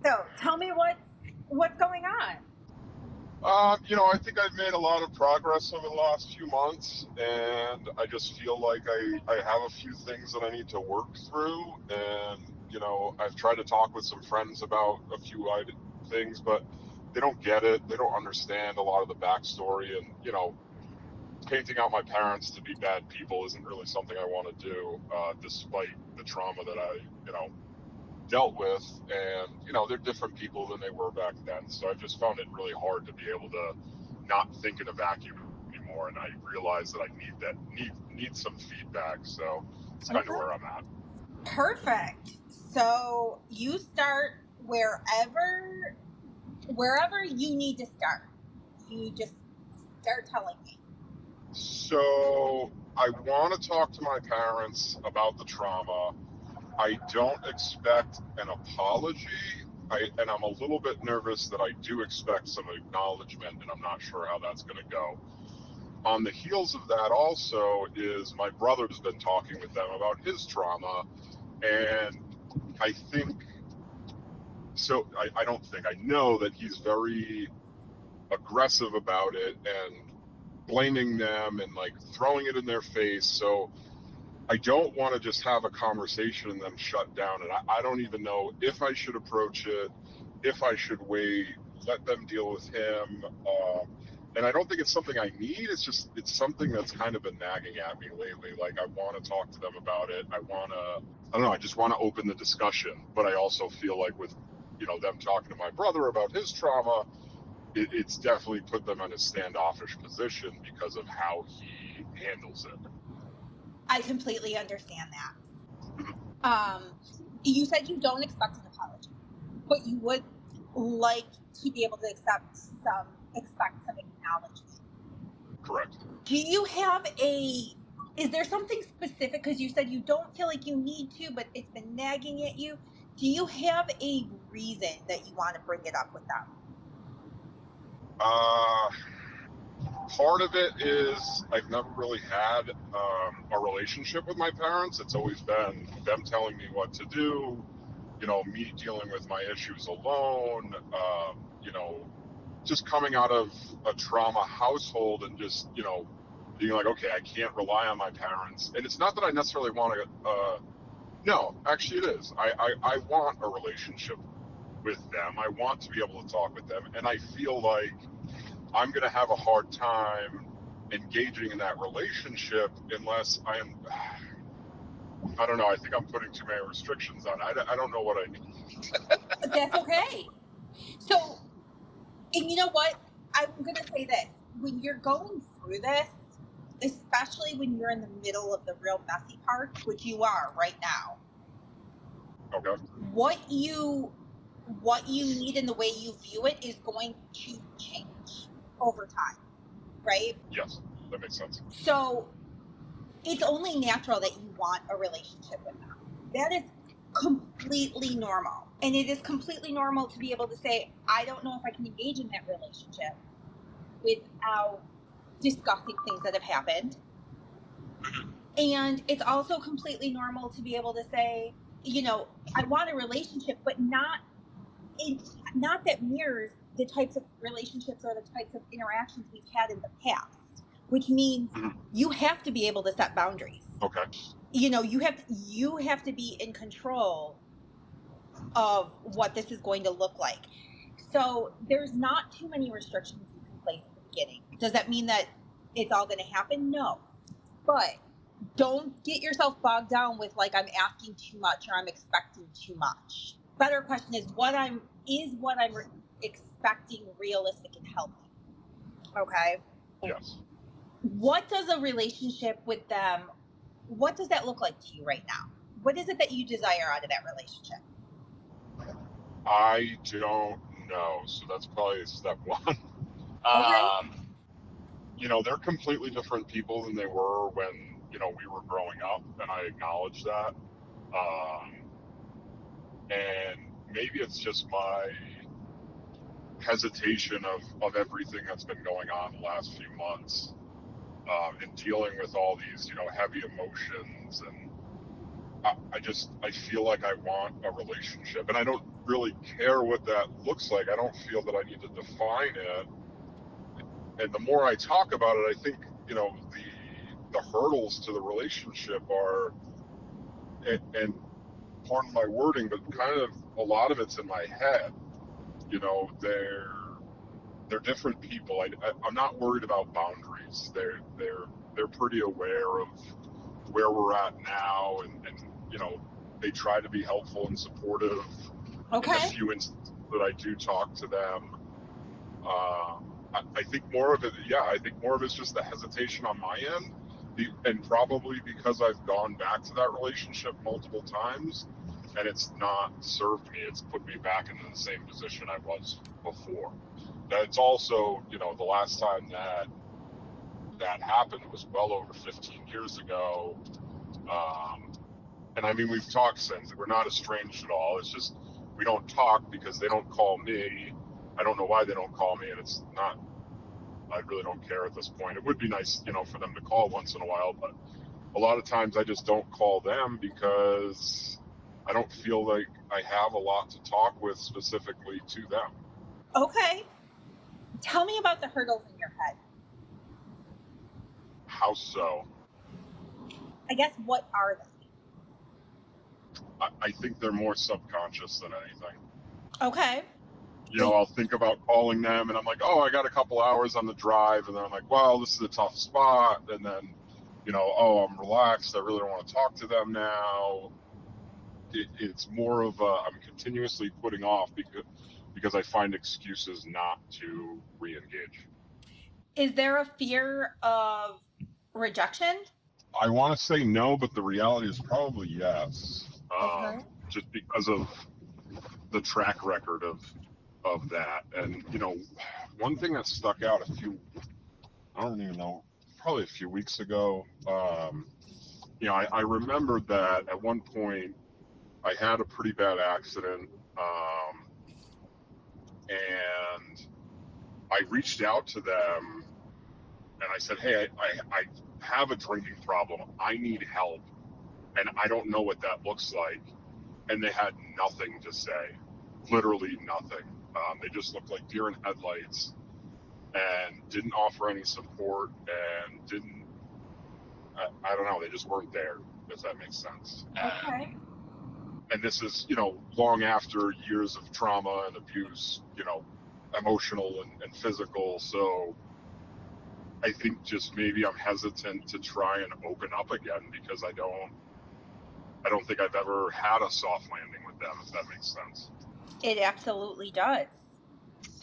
So tell me what's going on. I think I've made a lot of progress over the last few months, and I just feel like I have a few things that I need to work through. And, I've tried to talk with some friends about a few things, but they don't get it. They don't understand a lot of the backstory. And, painting out my parents to be bad people isn't really something I want to do, despite the trauma that I, dealt with. And they're different people than they were back then, so I've just found it really hard to be able to not think in a vacuum anymore, and I realize that I need some feedback, so it's kind of Okay. where I'm at. Perfect. So you start wherever you need to start. You just start telling me. So I want to talk to my parents about the trauma. I don't expect an apology. And I'm a little bit nervous that I do expect some acknowledgement, and I'm not sure how that's going to go. On the heels of that also is my brother's been talking with them about his trauma, and I think, so I don't think, I know that he's very aggressive about it and blaming them and like throwing it in their face. So I don't want to just have a conversation and then shut down. And I don't even know if I should approach it, if I should wait, let them deal with him. And I don't think it's something I need. It's something that's kind of been nagging at me lately. Like I want to talk to them about it. I don't know, I just want to open the discussion. But I also feel like with, them talking to my brother about his trauma, it's definitely put them in a standoffish position because of how he handles it. I completely understand Mhm. that. You said you don't expect an apology, but you would like to be able to expect some acknowledgement. Correct. Do you have is there something specific? Because you said you don't feel like you need to, but it's been nagging at you. Do you have a reason that you want to bring it up with them? Uh, Part of it is I've never really had a relationship with my parents. It's always been them telling me what to do, me dealing with my issues alone, just coming out of a trauma household and just, being like, okay, I can't rely on my parents. And it's not that I necessarily want to, no, actually it is. I want a relationship with them. I want to be able to talk with them. And I feel like I'm going to have a hard time engaging in that relationship unless I don't know, I think I'm putting too many restrictions on it. I don't know what I need. That's okay. So, and you know what? I'm going to say this. When you're going through this, especially when you're in the middle of the real messy parts, which you are right now, Okay. what you need and the way you view it is going to change over time, right? Yes, that makes sense. So it's only natural that you want a relationship with them. That is completely normal. And it is completely normal to be able to say, I don't know if I can engage in that relationship without discussing things that have happened. And it's also completely normal to be able to say, I want a relationship, but not that mirrors the types of relationships or the types of interactions we've had in the past, which means Mhm. you have to be able to set boundaries. Okay. You have to be in control of what this is going to look like. So there's not too many restrictions you can place at the beginning. Does that mean that it's all going to happen? No. But don't get yourself bogged down with like I'm asking too much or I'm expecting too much. Better question is what I'm expecting realistic and healthy. Okay. Yes. What does a relationship with them, what does that look like to you right now? What is it that you desire out of that relationship? I don't know. So that's probably step one. Okay. They're completely different people than they were when, we were growing up, and I acknowledge that. And maybe it's just my hesitation of everything that's been going on the last few months, and dealing with all these, heavy emotions. And I feel like I want a relationship, and I don't really care what that looks like. I don't feel that I need to define it. And the more I talk about it, I think, the hurdles to the relationship are, and pardon my wording, but kind of a lot of it's in my head. They're different people. I'm not worried about boundaries. They're pretty aware of where we're at now, and they try to be helpful and supportive in the Okay. few instances that I do talk to them. I think more of it, I think more of it's just the hesitation on my end, and probably because I've gone back to that relationship multiple times, and it's not served me. It's put me back into the same position I was before. Now, it's also, the last time that happened was well over 15 years ago. And I mean, we've talked since. We're not estranged at all. It's just we don't talk because they don't call me. I don't know why they don't call me, and it's not. I really don't care at this point. It would be nice, for them to call once in a while, but a lot of times I just don't call them because I don't feel like I have a lot to talk with specifically to them. Okay. Tell me about the hurdles in your head. How so? I guess, what are they? I think they're more subconscious than anything. Okay. I'll think about calling them and I'm like, oh, I got a couple hours on the drive. And then I'm like, well, this is a tough spot. And then, oh, I'm relaxed. I really don't want to talk to them now. It's more of I'm continuously putting off because I find excuses not to re-engage. Is there a fear of rejection? I want to say no, but the reality is probably yes. Okay. Just because of the track record of that. And one thing that stuck out I don't even know, probably a few weeks ago. I remembered that at one point I had a pretty bad accident, and I reached out to them and I said, hey, I have a drinking problem. I need help, and I don't know what that looks like. And they had nothing to say, literally nothing. They just looked like deer in headlights and didn't offer any support and didn't, I don't know, they just weren't there, if that makes sense. Okay. And this is, long after years of trauma and abuse, emotional and physical. So I think just maybe I'm hesitant to try and open up again because I don't think I've ever had a soft landing with them, if that makes sense. It absolutely does.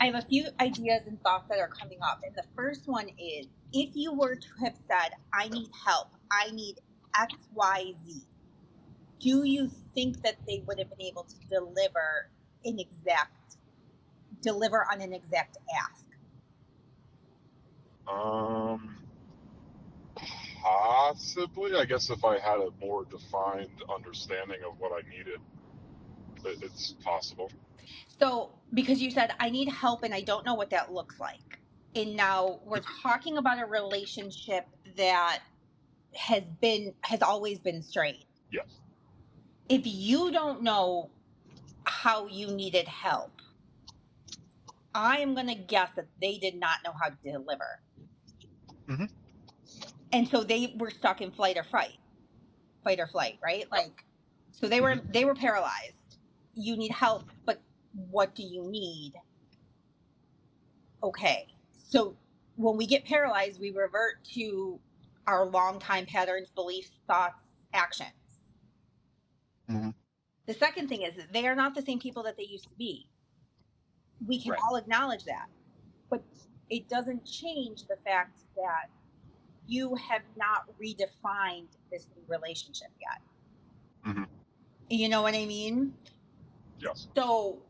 I have a few ideas and thoughts that are coming up. And the first one is, if you were to have said, I need help, I need XYZ, do you think that they would have been able to deliver on an exact ask? Um, Possibly. I guess if I had a more defined understanding of what I needed, it's possible. So, because you said, I need help and I don't know what that looks like. And now we're talking about a relationship that has always been strained. Yes. If you don't know how you needed help, I am going to guess that they did not know how to deliver. Mm-hmm. And so they were stuck in fight or flight, right? Like, so they were paralyzed. You need help, but what do you need? Okay. So when we get paralyzed, we revert to our longtime patterns, beliefs, thoughts, actions. Mm-hmm. The second thing is that they are not the same people that they used to be. We can Right. all acknowledge that, but it doesn't change the fact that you have not redefined this new relationship yet. Mm-hmm. You know what I mean? Yes. So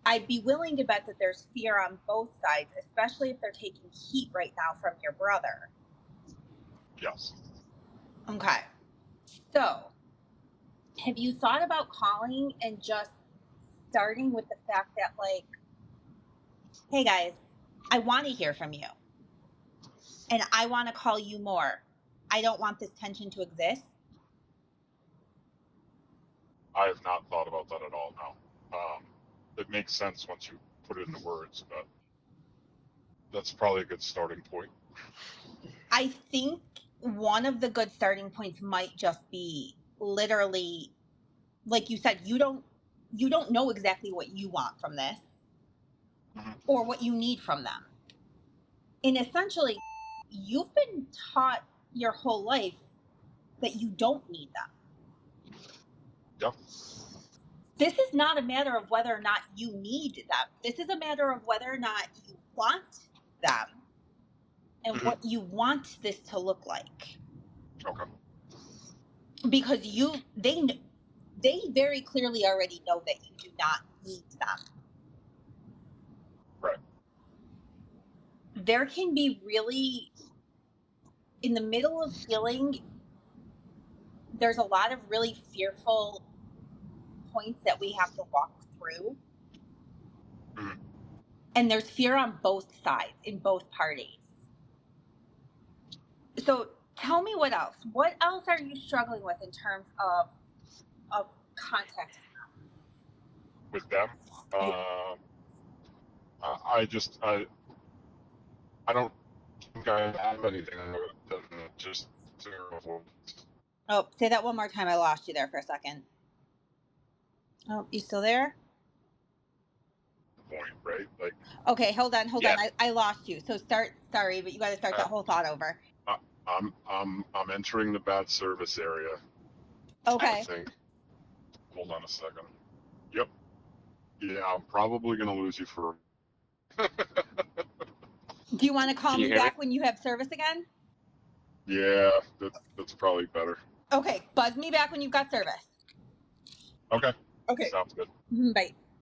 I'd be willing to bet that there's fear on both sides, especially if they're taking heat right now from your brother. Yes. Okay. So have you thought about calling and just starting with the fact that, like, hey guys, I want to hear from you and I want to call you more. I don't want this tension to exist. I have not thought about that at all now. it makes sense once you put it into words, but that's probably a good starting point. I think one of the good starting points might just be literally, like you said, you don't know exactly what you want from this or what you need from them. And essentially, you've been taught your whole life that you don't need them. Yep. This is not a matter of whether or not you need them. This is a matter of whether or not you want them and what you want this to look like. Okay. Because they very clearly already know that you do not need them. Right. There can be really, in the middle of healing, there's a lot of really fearful points that we have to walk through. Mhm. And there's fear on both sides, in both parties. So tell me what else. What else are you struggling with in terms of contact? With them, I just I don't think I have anything that just Oh, say that one more time. I lost you there for a second. Oh, you still there? point, right? Like, Okay, hold on. yeah, I lost you. So sorry, but you got to start that whole thought over. I'm entering the bad service area. I Okay. think. Hold on a second. Yep. Yeah, I'm probably gonna lose you for. Do you want to call Can you me hear me? back when you have service again? Yeah, that's probably better. Okay, buzz me back when you've got service. Okay, Okay. sounds good. Bye.